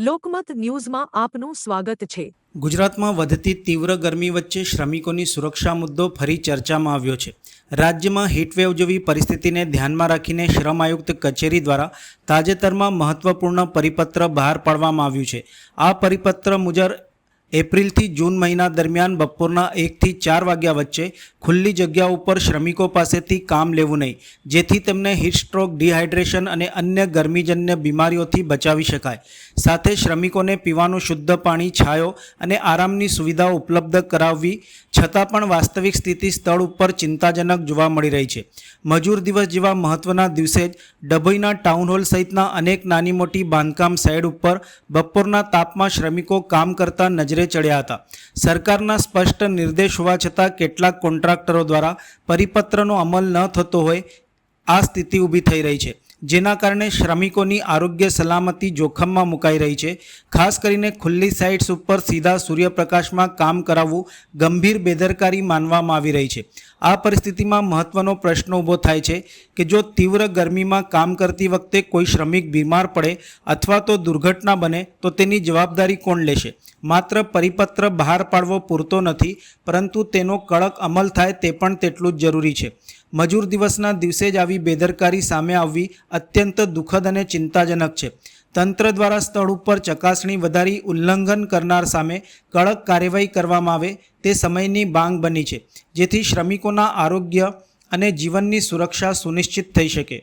લોકમત ન્યૂઝમાં આપનું સ્વાગત છે। ગુજરાતમાં વધતી તીવ્ર ગરમી વચ્ચે શ્રમિકોની સુરક્ષા મુદ્દો ફરી ચર્ચામાં આવ્યો છે। રાજ્યમાં હીટવેવ જેવી પરિસ્થિતિને ધ્યાનમાં રાખીને શ્રમ આયુક્ત કચેરી દ્વારા તાજેતરમાં મહત્વપૂર્ણ પરિપત્ર બહાર પાડવામાં આવ્યું છે। આ પરિપત્ર મુજબ એપ્રિલથી જૂન મહિના દરમિયાન બપોરના 1 થી 4 વાગ્યા વચ્ચે ખુલ્લી જગ્યા ઉપર શ્રમિકો પાસેથી કામ લેવું નહીં, જેથી તેમને હીટ સ્ટ્રોક, ડિહાઇડ્રેશન અને અન્ય ગરમીજન્ય બીમારીઓથી બચાવી શકાય। સાથે શ્રમિકોને પીવાનું શુદ્ધ પાણી, છાંયો અને આરામની સુવિધાઓ ઉપલબ્ધ કરાવવી છતાં પણ વાસ્તવિક સ્થિતિ સ્થળ ઉપર ચિંતાજનક જોવા મળી રહી છે। મજૂર દિવસ જેવા મહત્વના દિવસે જ ડભોઈના ટાઉન હોલ સહિતના અનેક નાની મોટી બાંધકામ સાઇટ ઉપર બપોરના તાપમાં શ્રમિકો કામ કરતા નજરે ચડ્યા હતા। સરકારના સ્પષ્ટ નિર્દેશ હોવા છતાં કેટલાક કોન્ટ્રાક્ટરો દ્વારા પરિપત્રનો અમલ ન થતો હોય આ સ્થિતિ ઊભી થઈ રહી છે, જેના કારણે શ્રમિકોની આરોગ્ય સલામતી જોખમમાં મુકાઈ રહી છે। ખાસ કરીને ખુલ્લી સાઇટ્સ ઉપર સીધા સૂર્યપ્રકાશમાં કામ કરાવવું ગંભીર બેદરકારી માનવામાં આવી રહી છે। આ પરિસ્થિતિમાં મહત્વનો પ્રશ્ન ઊભો થાય છે કે જો તીવ્ર ગરમીમાં કામ કરતી વખતે કોઈ શ્રમિક બીમાર પડે અથવા તો દુર્ઘટના બને તો તેની જવાબદારી કોણ લેશે? માત્ર પરિપત્ર બહાર પાડવો પૂરતો નથી, પરંતુ તેનો કડક અમલ થાય તે પણ તેટલું જ જરૂરી છે। મજૂર દિવસના દિવસે જ આવી બેદરકારી સામે આવવી અત્યંત દુઃખદ અને ચિંતાજનક છે। તંત્ર દ્વારા સ્થળ ઉપર ચકાસણી વધારી ઉલ્લંઘન કરનાર સામે કડક કાર્યવાહી કરવામાં આવે તે સમયની માંગ બની છે, જેથી શ્રમિકોના આરોગ્ય અને જીવનની સુરક્ષા સુનિશ્ચિત થઈ શકે।